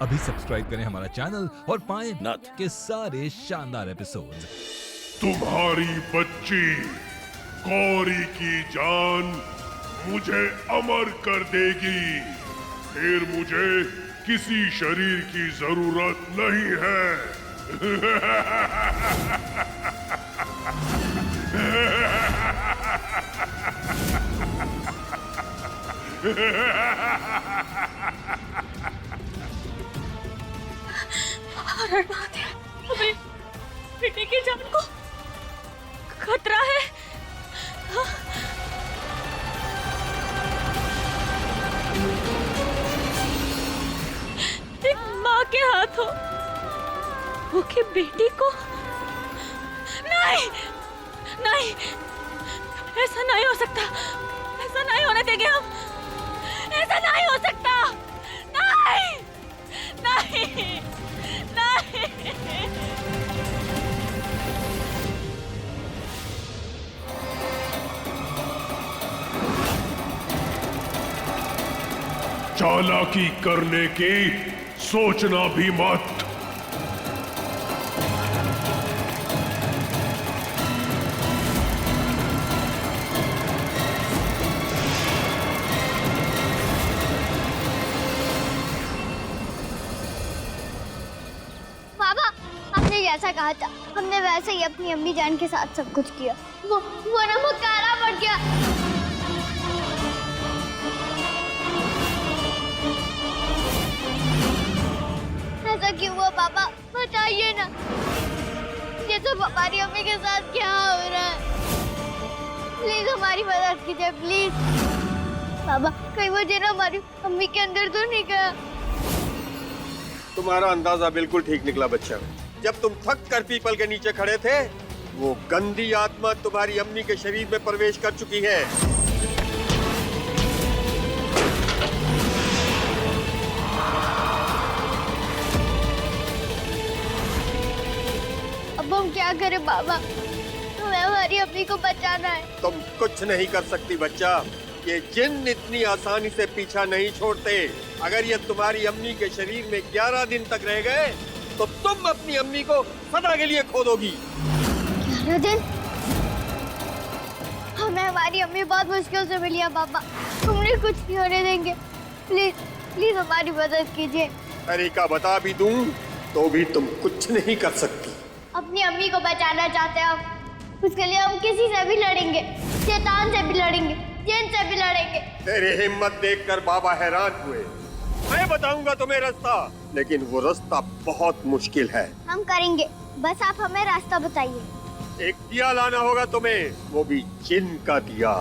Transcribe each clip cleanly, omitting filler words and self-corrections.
अभी सब्सक्राइब करें हमारा चैनल और पाएं नथ के सारे शानदार एपिसोड्स। तुम्हारी बच्ची गौरी की जान मुझे अमर कर देगी, फिर मुझे किसी शरीर की जरूरत नहीं है। हर बात है, हमें बेटे की जान को खतरा है। एक माँ के हाथों वो की बेटी को नहीं, नहीं, ऐसा नहीं हो सकता, ऐसा नहीं होने देंगे हम, ऐसा नहीं हो सकता, नहीं, नहीं, नहीं। चालाकी करने की सोचना भी मत। पापा, आपने जैसा कहा था हमने वैसे ही अपनी अम्मी जान के साथ सब कुछ किया। वो नमक काला पड़ गया। ऐसा क्यों हुआ पापा, बताइए ना। ये सब हमारी अम्मी के साथ क्या हो रहा है? प्लीज हमारी मदद कीजिए, प्लीज। पापा, कहीं वो जिन हमारी अम्मी के अंदर तो नहीं गया। तुम्हारा अंदाजा बिल्कुल ठीक निकला बच्चा। जब तुम थक कर पीपल के नीचे खड़े थे, वो गंदी आत्मा तुम्हारी अम्मी के शरीर में प्रवेश कर चुकी है। अब हम क्या करें बाबा? हमें हमारी अम्मी को बचाना है। तुम कुछ नहीं कर सकती बच्चा। ये जिन्न इतनी आसानी से पीछा नहीं छोड़ते। अगर ये तुम्हारी अम्मी के शरीर में 11 दिन तक रह गए तो तुम अपनी अम्मी को सदा के लिए खो दोगी। 11 दिन? हमें हमारी अम्मी बहुत मुश्किल से मिली है बाबा, हमने कुछ नहीं होने देंगे। प्लीज प्लीज हमारी मदद कीजिए। तरीका बता भी दूं तो भी तुम कुछ नहीं कर सकती। अपनी अम्मी को बचाना चाहते हैं हम, उसके लिए हम किसी से भी लड़ेंगे, शैतान से भी लड़ेंगे, जिन से भी लड़ेंगे। तेरी हिम्मत देखकर बाबा हैरान हुए। मैं बताऊंगा तुम्हें रास्ता, लेकिन वो रास्ता बहुत मुश्किल है। हम करेंगे, बस आप हमें रास्ता बताइए। एक दिया लाना होगा तुम्हें, वो भी जिन का दिया।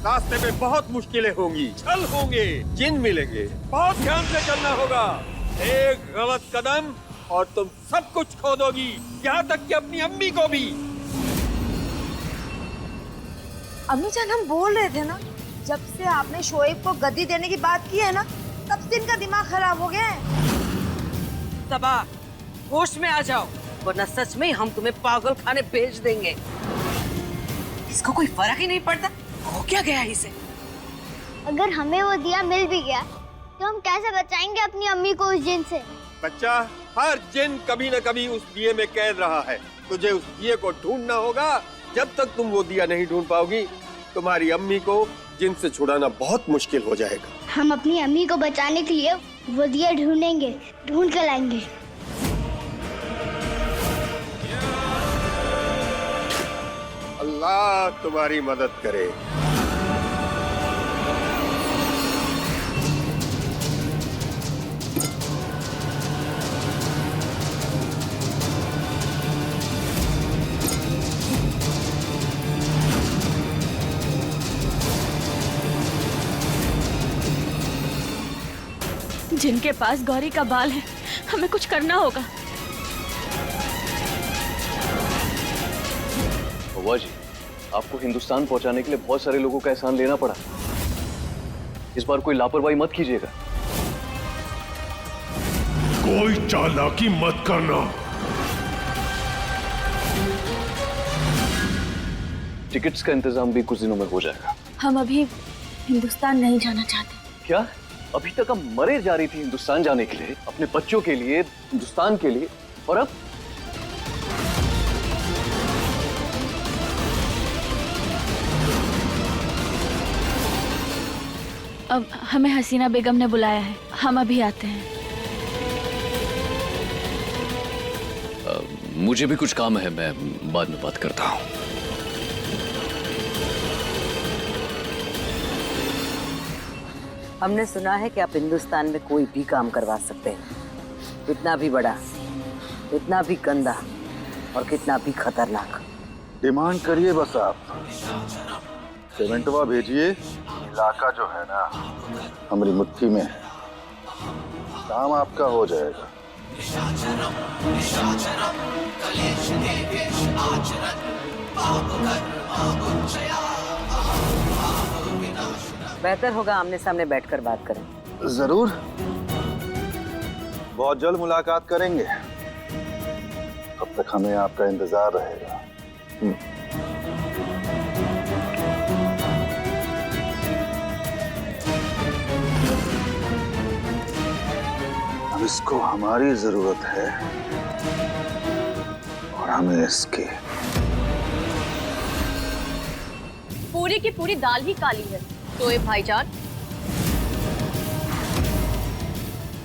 रास्ते में बहुत मुश्किलें होंगी, छल होंगे, जिन मिलेंगे। बहुत ध्यान से चलना होगा। एक गलत कदम और तुम सब कुछ खो दोगी, यहाँ तक कि अपनी अम्मी को भी। अम्मी जान, हम बोल रहे थे ना, जब से आपने शोएब को गद्दी देने की बात की है ना, तब से इनका दिमाग खराब हो गया है। सबा, होश में आ जाओ, वरना सच में हम तुम्हें पागल खाने भेज देंगे। इसको कोई फर्क ही नहीं पड़ता, हो क्या गया इसे? अगर हमें वो दिया मिल भी गया तो हम कैसे बचाएंगे अपनी अम्मी को उस जिन से? बच्चा, हर जिन कभी न कभी उस दिए में कैद रहा है। तुझे उस दिए को ढूंढना होगा। जब तक तुम वो दिया नहीं ढूंढ पाओगी, तुम्हारी अम्मी को जिन से छुड़ाना बहुत मुश्किल हो जाएगा। हम अपनी अम्मी को बचाने के लिए वो दिया ढूंढेंगे, ढूंढ कर लाएंगे। अल्लाह तुम्हारी मदद करे। जिनके पास गौरी का बाल है, हमें कुछ करना होगा। बुआ जी, आपको हिंदुस्तान पहुंचाने के लिए बहुत सारे लोगों का एहसान लेना पड़ा। इस बार कोई लापरवाही मत कीजिएगा। कोई चालाकी मत करना। टिकट्स का इंतजाम भी कुछ दिनों में हो जाएगा। हम अभी हिंदुस्तान नहीं जाना चाहते। क्या? अभी तक हम मरे जा रही थी हिंदुस्तान जाने के लिए, अपने बच्चों के लिए, हिंदुस्तान के लिए, और अब हमें हसीना बेगम ने बुलाया है, हम अभी आते हैं। मुझे भी कुछ काम है, मैं बाद में बात करता हूँ। हमने सुना है कि आप हिंदुस्तान में कोई भी काम करवा सकते हैं, कितना भी बड़ा, कितना भी गंदा और कितना भी खतरनाक। डिमांड करिए बस आप, सीमेंटवा भेजिए। इलाका जो है ना हमारी मुट्ठी में है, काम आपका हो जाएगा। बेहतर होगा आमने सामने बैठकर बात करें। जरूर, बहुत जल्द मुलाकात करेंगे। तब तक हमें आपका इंतजार रहेगा। अब इसको हमारी जरूरत है और हमें इसकी। पूरी की पूरी दाल ही काली है। तो भाईजान,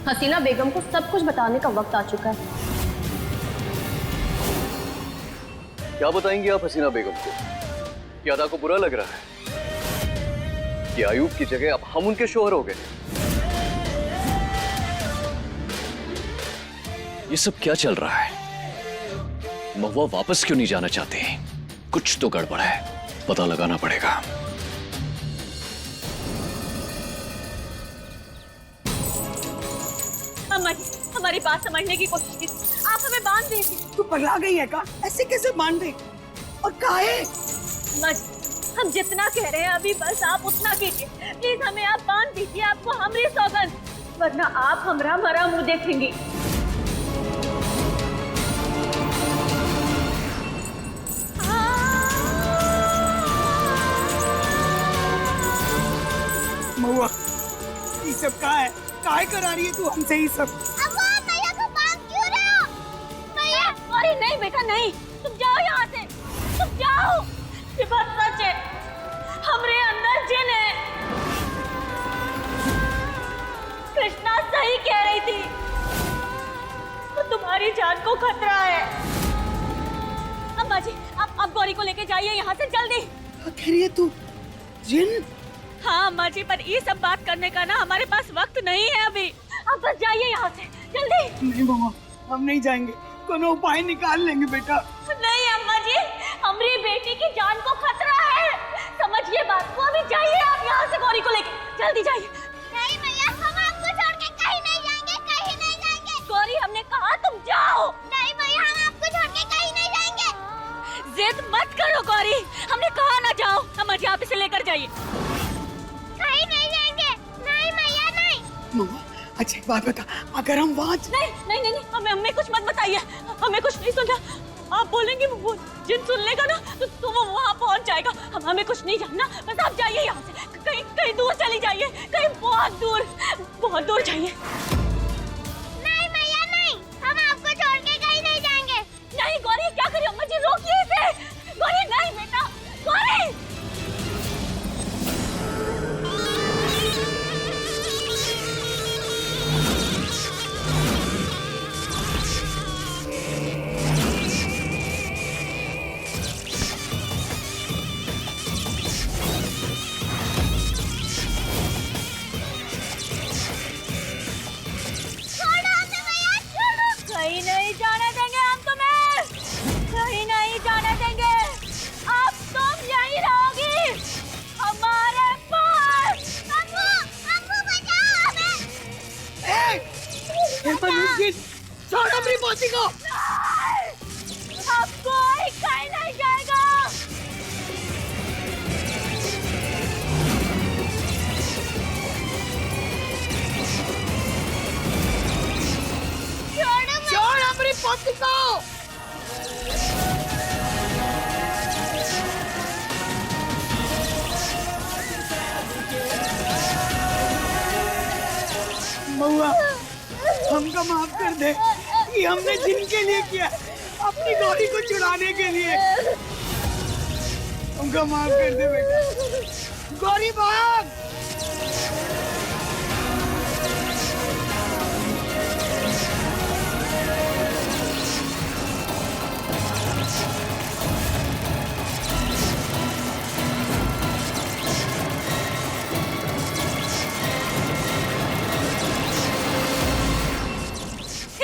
हसीना बेगम को सब कुछ बताने का वक्त आ चुका है। क्या बताएंगे आप हसीना बेगम को? क्या अदा को बुरा लग रहा है कि आयूब की जगह अब हम उनके शोहर हो गए? ये सब क्या चल रहा है? महुआ वापस क्यों नहीं जाना चाहते? कुछ तो गड़बड़ है, पता लगाना पड़ेगा। अम्मा जी, हमारी बात समझने की कोशिश कीजिए। आप हमें बांध दीजिए। तू पगला गई है का? ऐसे कैसे बांध दे? और काहे? अम्मा जी, हम जितना कह रहे हैं अभी बस आप उतना कीजिए। प्लीज हमें आप बांध दीजिए, आपको हमारी सौगंध, वरना आप हमारा मरा मुंह देखेंगी। महुआ, ये सब का है? काहे करा रही है तू हमसे ही सब? अब आप मैया को बांध क्यों रहे हो? मैया, अरे नहीं बेटा नहीं, तुम जाओ यहाँ से, तुम जाओ। ये बात सच है, हमरे अंदर जिन है। कृष्णा सही कह रही थी, तो तुम्हारी जान को खतरा है। अम्मा जी, आप गौरी को लेके जाइए यहाँ से जल्दी। कह रही है तू जिन? हाँ अम्मा जी, पर ये सब बात करने का ना हमारे पास वक्त नहीं है अभी। आप बस जाइए यहाँ से जल्दी। नहीं महुआ, हम नहीं जाएंगे, कोनो उपाय निकाल लेंगे बेटा। नहीं अम्मा जी, हमारी बेटी की जान को खतरा है, समझिए बात को। अभी जाइए आप यहाँ से गौरी को लेके, जल्दी जाइए। नहीं मैया, हम आपको छोड़ के कहीं नहीं जाएंगे, कहीं नहीं जाएंगे। गौरी, हमने कहा तुम जाओ। नहीं मैया, हम आपको छोड़ के कहीं नहीं जाएंगे। जिद मत करो गौरी, हमने कहा ना जाओ। अम्मा जी, आप इसे लेकर जाइए। कहीं नहीं जाएंगे। नहीं मैया, नहीं। महुआ, अच्छा एक बात बता, अगर हम वहाँ नहीं नहीं नहीं, हमें कुछ मत बताइए, हमें कुछ नहीं सुनना। आप बोलेंगे वो जिन सुन लेगा ना तो वो वहाँ पहुँच जाएगा। हमें कुछ नहीं जानना, बस आप जाइए यहाँ से, कहीं कहीं दूर चली जाइए, कहीं बहुत दूर जाइए। नहीं मैया, नहीं, हम आपको छोड़ के कहीं नहीं जाएंगे। नहीं गौरी, क्या करिए अम्मा जी, रोकिए इसे। गौरी नहीं बेटा, गौरी। कहीं नहीं जाने देंगे हम तुम्हें, कहीं नहीं जाने देंगे। अब तुम यहीं रहोगी हमारे पास। अम्मू बचाओ हमें। छोड़ अपनी पोती को। अब कोई कहीं नहीं जाएगा। छोड़ अपनी पोती को। महुआ, हमको माफ कर दे। ये हमने जिनके लिए किया, अपनी गौरी को छुड़ाने के लिए। हमको माफ कर दे बेटा। गौरी भाग।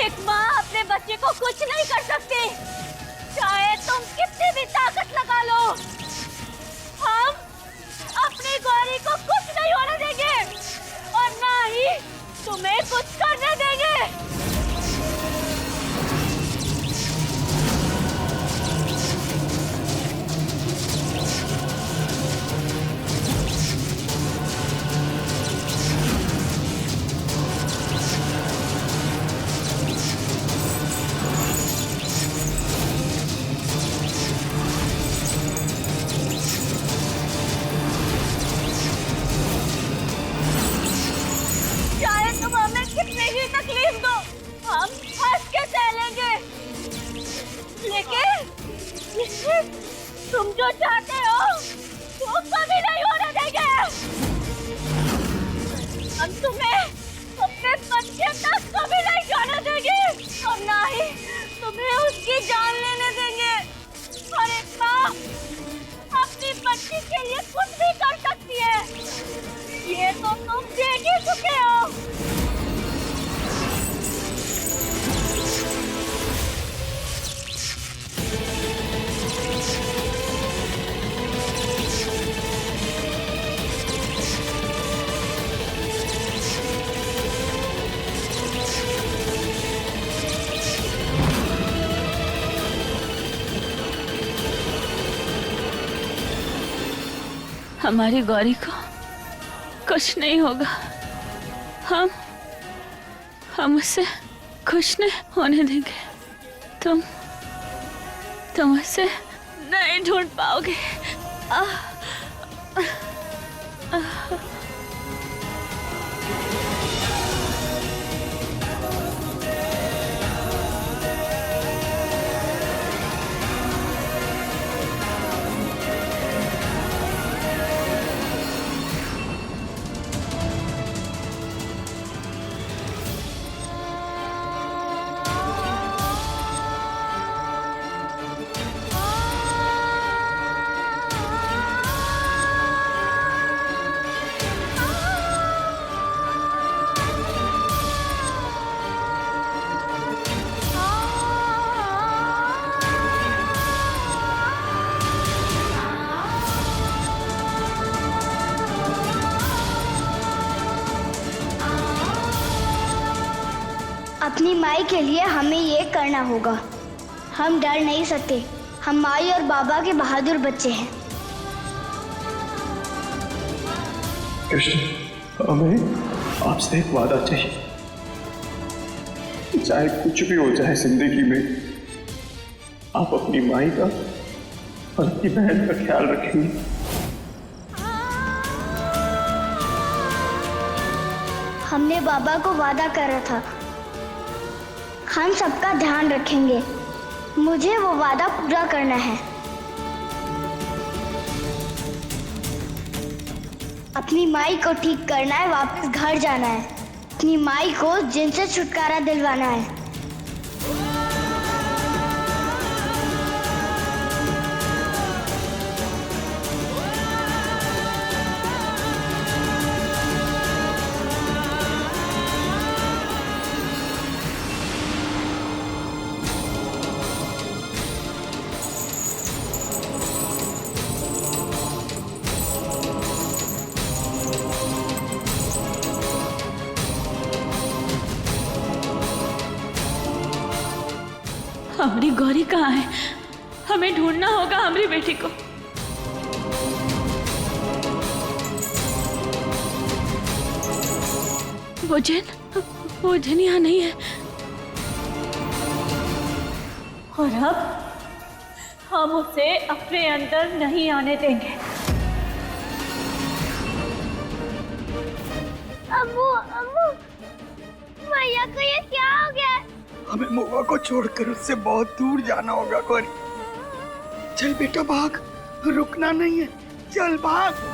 एक माँ अपने बच्चे को कुछ नहीं कर सकती, चाहे तुम कितनी भी ताकत लगा लो। हम अपनी गौरी को कुछ नहीं होने देंगे और ना ही तुम्हें कुछ करने देंगे। तकलीफ दो, हम हंस के सह लेंगे, लेकिन तुम जो चाहते हो वो कभी नहीं होने देंगे। हम तुम्हें अपने बच्चे तक कभी नहीं जाने देंगे और ना ही तुम्हें उसकी जान लेने देंगे। और एक माँ अपनी बच्ची के लिए कुछ भी कर सकती है, ये तो तुम देख ही चुके हो। हमारी गौरी को कुछ नहीं होगा, हम उसे खुश नहीं होने देंगे। तुम उसे नहीं ढूंढ पाओगे। अपनी माई के लिए हमें ये करना होगा। हम डर नहीं सकते, हम माई और बाबा के बहादुर बच्चे हैं। कृष्ण, हमें आपसे एक वादा चाहिए, चाहे कुछ भी हो जाए जिंदगी में, आप अपनी माई का और अपनी बहन का ख्याल रखेंगे। हमने बाबा को वादा करा था, हम सबका ध्यान रखेंगे। मुझे वो वादा पूरा करना है। अपनी माई को ठीक करना है, वापस घर जाना है, अपनी माई को जिन से छुटकारा दिलवाना है। हमारी गौरी कहाँ है? हमें ढूंढना होगा हमारी बेटी को। वो जिन यहाँ नहीं है। और अब हम उसे अपने अंदर नहीं आने देंगे। अम्मू, अम्मू, भैया को ये क्या हो गया? हमें मुआ को छोड़कर उससे बहुत दूर जाना होगा गौरी। चल बेटा भाग, रुकना नहीं है, चल भाग।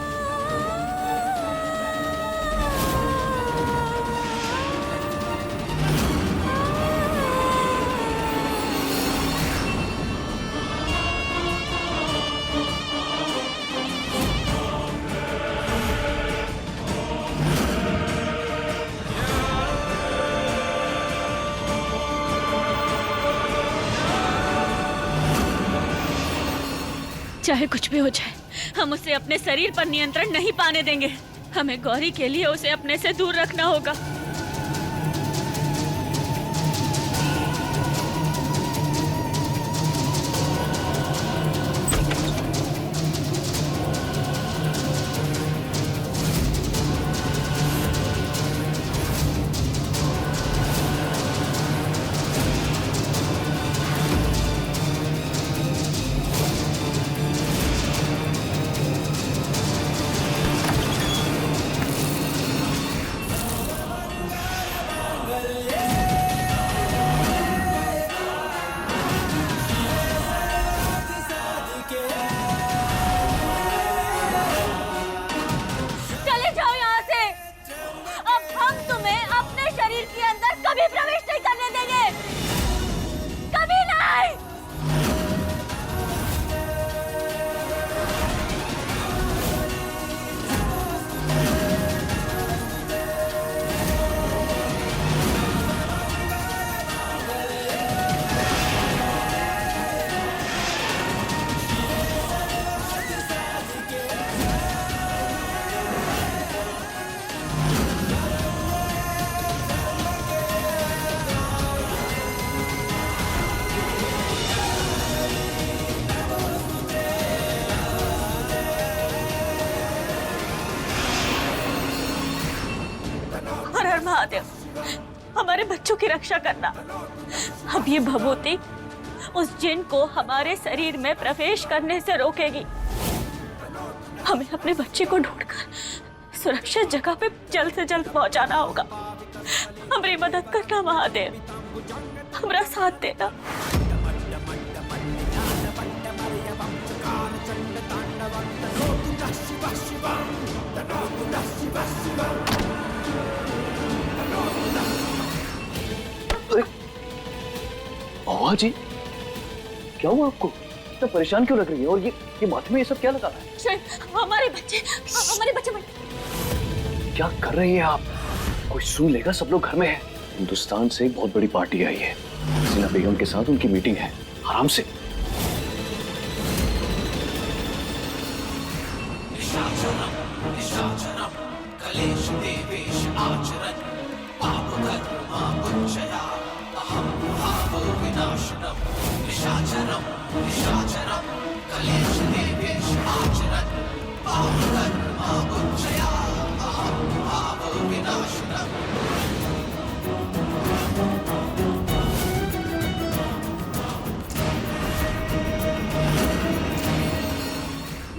चाहे कुछ भी हो जाए, हम उसे अपने शरीर पर नियंत्रण नहीं पाने देंगे। हमें गौरी के लिए उसे अपने से दूर रखना होगा। महादेव, हमारे बच्चों की रक्षा करना। अब ये भभूति उस जिन को हमारे शरीर में प्रवेश करने से रोकेगी। हमें अपने बच्चे को ढूंढकर सुरक्षित जगह पे जल्द से जल्द पहुंचाना होगा। हमारी मदद करना महादेव, हमारा साथ देना। बाबा जी, क्या हुआ आपको? इतना परेशान क्यों लग रही है? और ये माथे में ये सब क्या लगा है? हमारे बच्चे क्या कर रही है आप? कोई सुन लेगा, सब लोग घर में हैं। हिंदुस्तान से एक बहुत बड़ी पार्टी आई है, हसीना बेगम के साथ उनकी मीटिंग है। आराम से।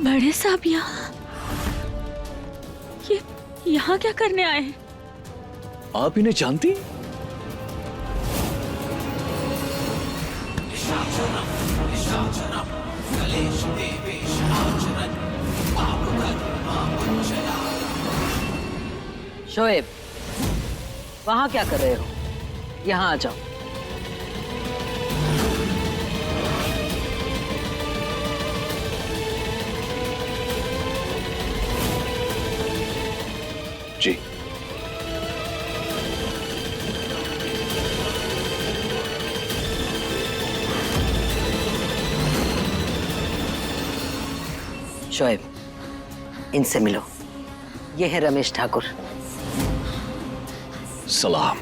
बड़े साहब यहाँ क्या करने आए हैं? आप इन्हें जानती? शोएब, वहां क्या कर रहे हो? यहाँ आ जाओ। जी। शोएब, इनसे मिलो। ये है रमेश ठाकुर। सलाम।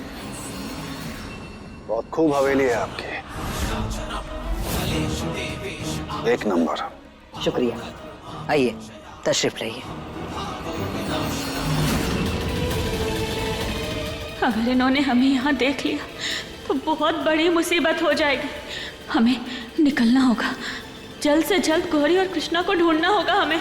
बहुत खूब हवेली है आपकी, एक नंबर। शुक्रिया। आइए, तशरीफ लाइए। अगर इन्होंने हमें यहाँ देख लिया तो बहुत बड़ी मुसीबत हो जाएगी। हमें निकलना होगा, जल्द से जल्द गौरी और कृष्णा को ढूंढना होगा हमें।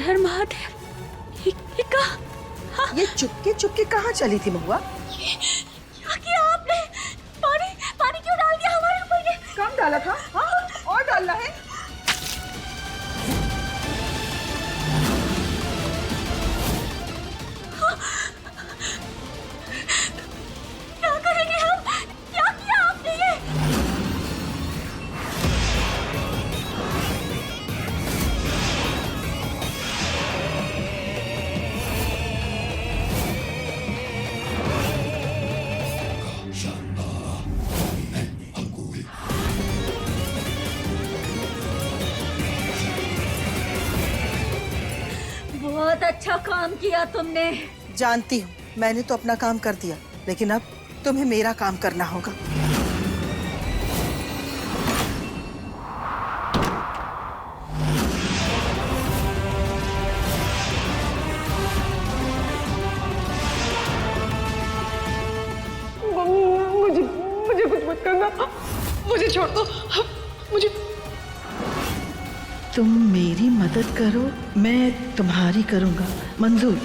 हर महादेव। ये कहा? ये चुपके चुपके कहाँ चली थी महुआ? क्या किया आपने? पानी पानी क्यों डाल दिया हमारे ऊपर? ये कम डाला था? हाँ, और डालना है? क्या करेंगे हम? क्या किया आपने ये? बहुत अच्छा काम किया तुमने। जानती हूँ, मैंने तो अपना काम कर दिया, लेकिन अब तुम्हें मेरा काम करना होगा। मुझे कुछ मत करना, मुझे छोड़ दो, मुझे। तुम मेरी मदद करो, मैं तुम्हारी करूंगा। मंजूर?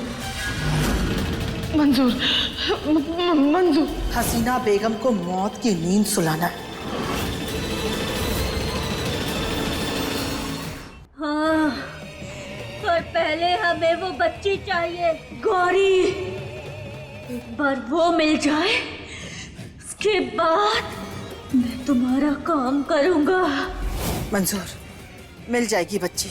मंजूर, मंजूर। हसीना बेगम को मौत की नींद सुलाना है। हाँ, पर पहले हमें वो बच्ची चाहिए, गौरी। एक बार वो मिल जाए, उसके बाद मैं तुम्हारा काम करूंगा। मंजूर, मिल जाएगी बच्ची।